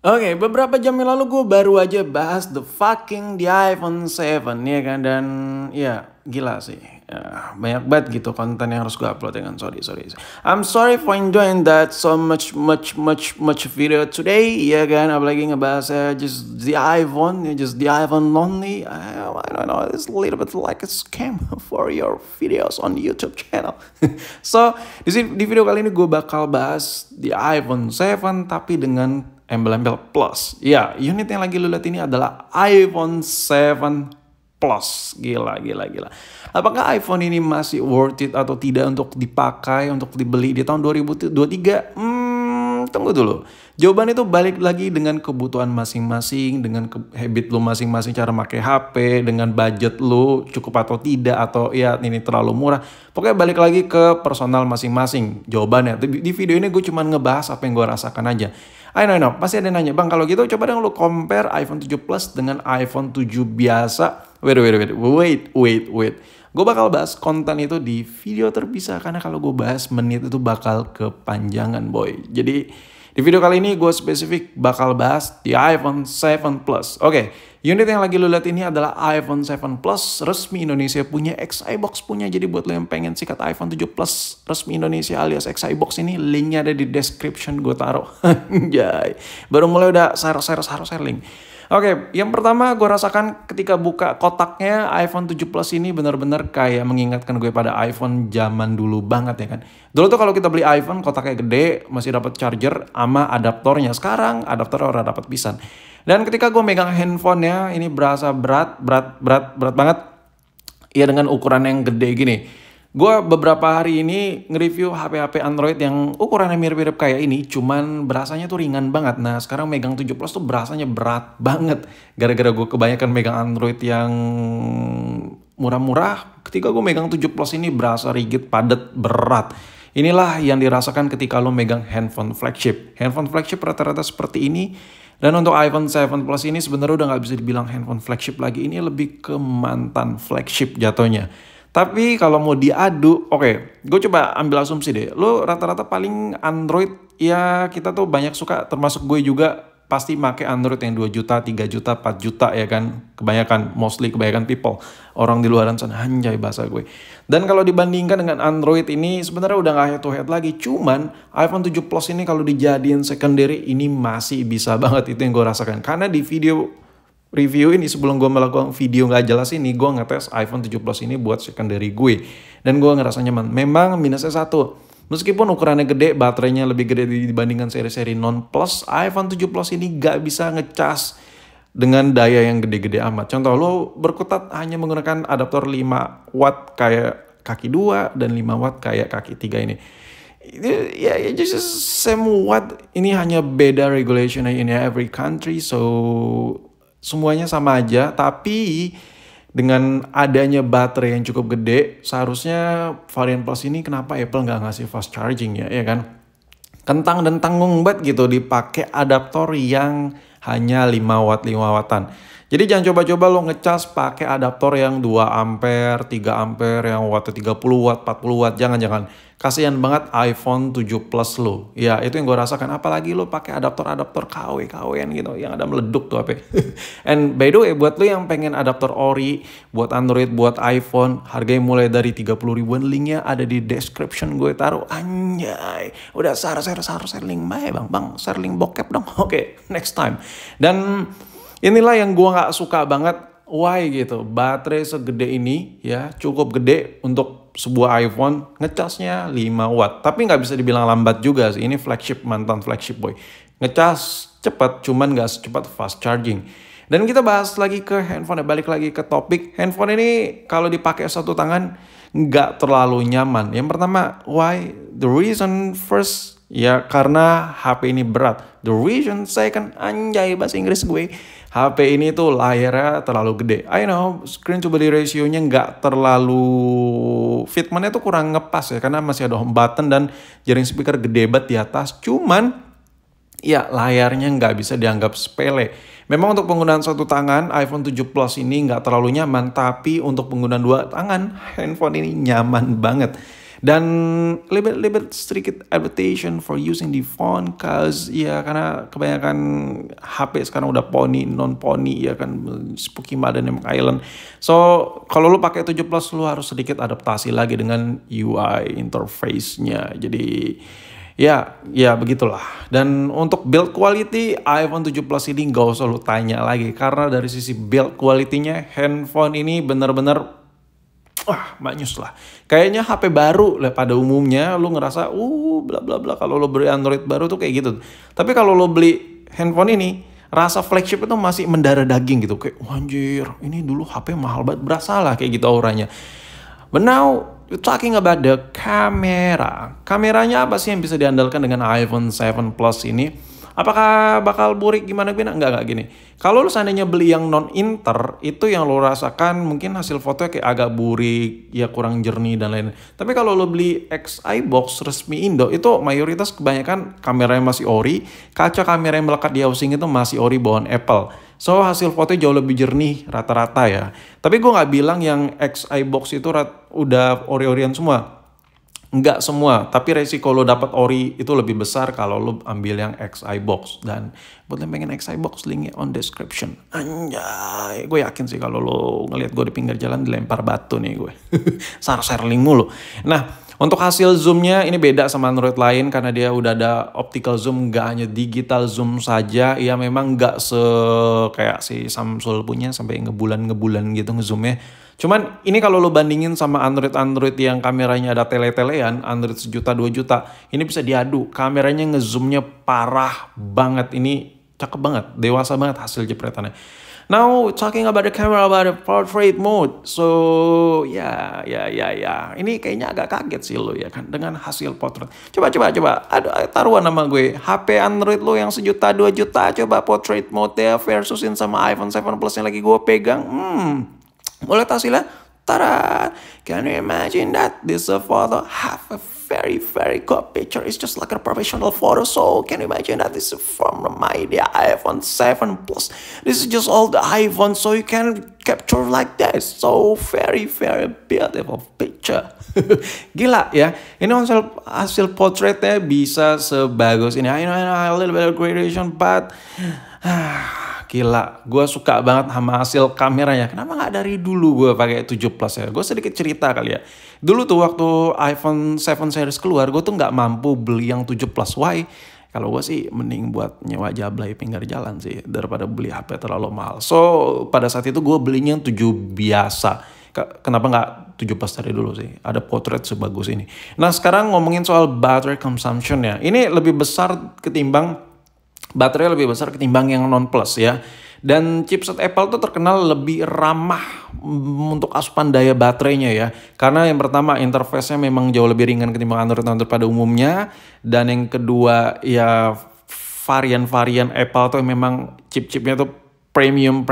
Oke, beberapa jam yang lalu gue baru aja bahas the iPhone 7 ya kan, dan ya gila sih. Ya, banyak banget gitu konten yang harus gue upload ya kan. Sorry. I'm sorry for enjoying that so much video today ya kan, apalagi ngebahas just the iPhone, just the iPhone only. I don't know, it's a little bit like a scam for your videos on YouTube channel. So, di video kali ini gue bakal bahas the iPhone 7 tapi dengan embel-embel plus. Ya, unit yang lagi lu lihat ini adalah iPhone 7 Plus. Gila. Apakah iPhone ini masih worth it atau tidak untuk dipakai, untuk dibeli di tahun 2023? Tunggu dulu. Jawaban itu balik lagi dengan kebutuhan masing-masing, dengan habit lu masing-masing, cara pakai HP, dengan budget lu cukup atau tidak, atau ya ini terlalu murah. Pokoknya balik lagi ke personal masing-masing jawabannya. Di video ini gue cuma ngebahas apa yang gue rasakan aja. I know. Pasti ada yang nanya, Bang, kalau gitu coba dong lu compare iPhone 7 Plus dengan iPhone 7 biasa. Wait. Gue bakal bahas konten itu di video terpisah, karena kalau gue bahas menit itu bakal kepanjangan, boy. Jadi di video kali ini gue spesifik bakal bahas di iPhone 7 Plus. Oke, unit yang lagi lu lihat ini adalah iPhone 7 Plus, resmi Indonesia punya, XIBox punya. Jadi buat lo yang pengen sikat iPhone 7 Plus resmi Indonesia alias XIBox ini, linknya ada di description, gue taruh. Anjay, baru mulai udah share link. Oke, yang pertama gue rasakan ketika buka kotaknya iPhone 7 Plus ini benar-benar kayak mengingatkan gue pada iPhone zaman dulu banget ya kan. Dulu tuh kalau kita beli iPhone kotaknya gede, masih dapat charger sama adaptornya. Sekarang adaptornya udah dapat pisan. Dan ketika gue megang handphonenya ini berasa berat banget. Ya dengan ukuran yang gede gini. Gue beberapa hari ini nge-review HP-HP Android yang ukurannya mirip-mirip kayak ini, cuman berasanya tuh ringan banget. Nah sekarang megang 7 Plus tuh berasanya berat banget. Gara-gara gue kebanyakan megang Android yang murah-murah, ketika gue megang 7 Plus ini berasa rigid, padat, berat. Inilah yang dirasakan ketika lo megang handphone flagship. Handphone flagship rata-rata seperti ini. Dan untuk iPhone 7 Plus ini sebenarnya udah gak bisa dibilang handphone flagship lagi. Ini lebih ke mantan flagship jatuhnya. Tapi kalau mau diadu, oke, gue coba ambil asumsi deh. Lo rata-rata paling Android, ya kita tuh banyak suka, termasuk gue juga, pasti make Android yang 2 juta, 3 juta, 4 juta ya kan. Kebanyakan people. Orang di luaran sana, anjay bahasa gue. Dan kalau dibandingkan dengan Android ini, sebenarnya udah gak head to head lagi. Cuman iPhone 7 Plus ini kalau dijadiin secondary, ini masih bisa banget, itu yang gue rasakan. Karena di video review ini, sebelum gue melakukan video nggak jelas ini, gue ngetes iPhone 7 Plus ini buat secondary gue. Dan gue ngerasa nyaman. Memang minusnya satu. Meskipun ukurannya gede, baterainya lebih gede dibandingkan seri-seri non-plus, iPhone 7 Plus ini nggak bisa ngecas dengan daya yang gede-gede amat. Contoh, lo berkutat hanya menggunakan adaptor 5 watt kayak kaki 2 dan 5 watt kayak kaki 3 ini. Ya, just same watt. Ini hanya beda regulation in every country, so semuanya sama aja, tapi dengan adanya baterai yang cukup gede, seharusnya varian Plus ini kenapa Apple nggak ngasih fast charging ya kan? Kentang dan tanggung banget gitu dipakai adaptor yang hanya 5 wattan. Jadi jangan coba-coba lo ngecas pakai adaptor yang 2 ampere, 3 ampere, yang wattnya 30 watt, 40 watt. Jangan. Kasihan banget iPhone 7 Plus lo. Ya, itu yang gue rasakan. Apalagi lo pakai adaptor KW-KW-an gitu, yang ada meleduk tuh HP. And by the way, buat lo yang pengen adaptor ori, buat Android, buat iPhone, harganya mulai dari 30 ribuan, linknya ada di description, gue taruh. Anjay, udah share link bang, share link bokep dong. Oke, next time. Dan inilah yang gue gak suka banget. Why gitu, baterai segede ini ya, cukup gede untuk sebuah iPhone, ngecasnya 5 watt. Tapi nggak bisa dibilang lambat juga sih, ini mantan flagship boy. Ngecas cepat, cuman nggak secepat fast charging. Dan kita bahas lagi ke handphone, balik lagi ke topik. Handphone ini kalau dipakai satu tangan nggak terlalu nyaman. Yang pertama, why? The reason first, ya karena HP ini berat. The reason second, anjay bahasa Inggris gue, HP ini tuh layarnya terlalu gede. I know, screen to body ratio-nya nggak terlalu, fitment-nya tuh kurang ngepas ya, karena masih ada home button dan jaring speaker gede banget di atas. Cuman, ya layarnya nggak bisa dianggap sepele. Memang untuk penggunaan satu tangan, iPhone 7 Plus ini nggak terlalu nyaman, tapi untuk penggunaan 2 tangan, handphone ini nyaman banget. Dan little sedikit adaptation for using the phone, cause ya karena kebanyakan HP sekarang udah pony, non pony ya kan, Spooky Mud dan Emek Island. So kalau lu pakai 7 Plus lu harus sedikit adaptasi lagi dengan UI interface-nya. Jadi ya begitulah. Dan untuk build quality iPhone 7 Plus ini gak usah lu tanya lagi, karena dari sisi build quality-nya handphone ini bener-bener maknyus lah. Kayaknya HP baru lah pada umumnya, lu ngerasa bla bla bla kalau lu beli Android baru tuh kayak gitu. Tapi kalau lu beli handphone ini, rasa flagship itu masih mendarah daging gitu. Kayak anjir, ini dulu HP mahal banget, berasa lah kayak gitu auranya. But now you're talking about the camera. Kameranya apa sih yang bisa diandalkan dengan iPhone 7 Plus ini? Apakah bakal burik gimana? Enggak gini. Kalau lu seandainya beli yang non-inter, itu yang lu rasakan mungkin hasil fotonya kayak agak burik, ya kurang jernih dan lain-lain. Tapi kalau lu beli XI box resmi Indo, itu mayoritas kebanyakan kameranya masih ori, kaca kamera yang melekat di housing itu masih ori bawaan Apple. So hasil fotonya jauh lebih jernih rata-rata ya. Tapi gue nggak bilang yang XI box itu udah ori-orian semua. Enggak semua, tapi resiko lo dapat ori itu lebih besar kalau lo ambil yang XI box. Dan buat yang pengen XI box, linknya on description. Anjay, gue yakin sih kalau lo ngeliat gue di pinggir jalan dilempar batu nih gue. Share link mulu. Nah, untuk hasil zoomnya ini beda sama Android lain karena dia udah ada optical zoom, nggak hanya digital zoom saja. Ya memang nggak kayak si Samsung punya sampai ngebulan gitu ngezoomnya. Cuman ini kalau lo bandingin sama Android yang kameranya ada tele-telean, Android 1 juta 2 juta, ini bisa diadu. Kameranya ngezoomnya parah banget, ini cakep banget, dewasa banget hasil jepretannya. Now talking about the camera, about the portrait mode, so ya, ini kayaknya agak kaget sih lo ya kan dengan hasil portrait. Coba, aduh taruhan nama gue, HP Android lo yang 1 juta 2 juta, coba portrait mode ya versusin sama iPhone 7 Plus yang lagi gue pegang, boleh hasilnya? Tada! Can you imagine that? This photo have a very good picture. It's just like a professional photo. So can you imagine that this is from my iPhone 7 Plus. This is just all the iPhone, so you can capture like that. So very beautiful picture. Gila ya. Ini hasil portraitnya bisa sebagus ini. I know a little bit of gradation, but gila, gue suka banget sama hasil kameranya. Kenapa nggak dari dulu gue pakai 7 Plus ya? Gue sedikit cerita kali ya. Dulu tuh waktu iPhone 7 series keluar, gue tuh nggak mampu beli yang 7 Plus. Why? Kalau gue sih mending buat nyewa jablay pinggir jalan sih daripada beli HP terlalu mahal. So pada saat itu gue belinya yang 7 biasa. Kenapa nggak 7 Plus dari dulu sih? Ada portrait sebagus ini. Nah sekarang ngomongin soal battery consumption ya. Ini lebih besar ketimbang baterai lebih besar ketimbang yang non plus ya. Dan chipset Apple tuh terkenal lebih ramah untuk asupan daya baterainya ya. Karena yang pertama interface-nya memang jauh lebih ringan ketimbang Android pada umumnya. Dan yang kedua ya varian-varian Apple tuh memang chip-chipnya tuh premium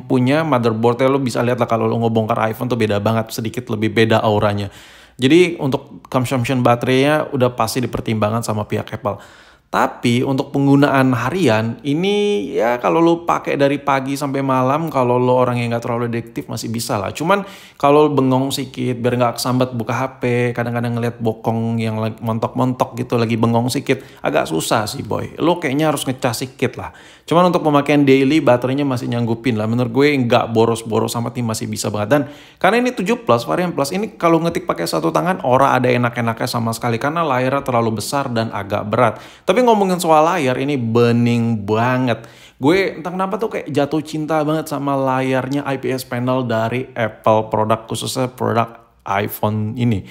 punya. Motherboardnya lo bisa lihat lah kalau lo ngebongkar iPhone tuh beda banget, sedikit lebih beda auranya. Jadi untuk consumption baterainya udah pasti dipertimbangkan sama pihak Apple. Tapi untuk penggunaan harian ini ya kalau lo pakai dari pagi sampai malam, kalau lo orang yang nggak terlalu adiktif masih bisa lah. Cuman kalau bengong sedikit biar nggak kesambat buka HP, kadang-kadang ngeliat bokong yang montok-montok gitu lagi bengong sedikit, agak susah sih boy. Lo kayaknya harus ngecas sedikit lah. Cuman untuk pemakaian daily baterainya masih nyanggupin lah. Menurut gue nggak boros-boros sama tim masih bisa banget. Dan karena ini 7 Plus, varian Plus ini kalau ngetik pakai satu tangan ora ada enak-enaknya sama sekali karena layarnya terlalu besar dan agak berat. Tapi ngomongin soal layar ini bening banget. Gue entah kenapa tuh kayak jatuh cinta banget sama layarnya IPS panel dari Apple produk, khususnya produk iPhone ini.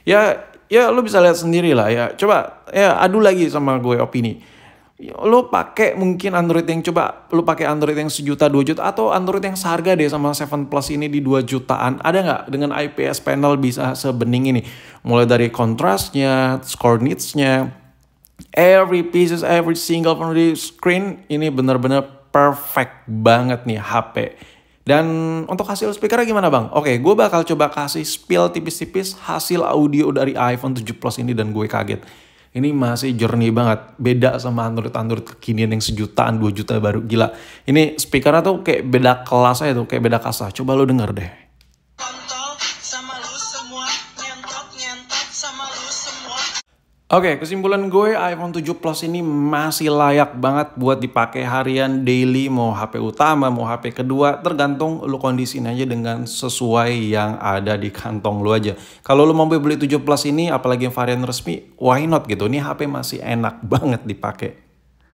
Ya lu bisa lihat sendiri lah ya. Coba ya adu lagi sama gue opini. Lo pakai mungkin Android yang lo pakai Android yang 1 juta 2 juta atau Android yang seharga deh sama 7 Plus ini di 2 jutaan. Ada nggak dengan IPS panel bisa sebening ini? Mulai dari kontrasnya, score nits-nya, every pieces, every single from the screen ini bener-bener perfect banget nih HP. Dan untuk hasil speakernya gimana bang? Oke, gue bakal coba kasih spill tipis-tipis hasil audio dari iPhone 7 Plus ini dan gue kaget. Ini masih jernih banget, beda sama Android kekinian yang 1 jutaan 2 juta baru, gila. Ini speakernya tuh kayak beda kelas aja tuh, kayak beda kasta. Coba lo denger deh. Oke, kesimpulan gue iPhone 7 Plus ini masih layak banget buat dipakai harian, daily, mau HP utama, mau HP kedua, tergantung lu kondisiin aja dengan sesuai yang ada di kantong lu aja. Kalau lu mau beli 7 Plus ini, apalagi yang varian resmi, why not gitu, ini HP masih enak banget dipakai.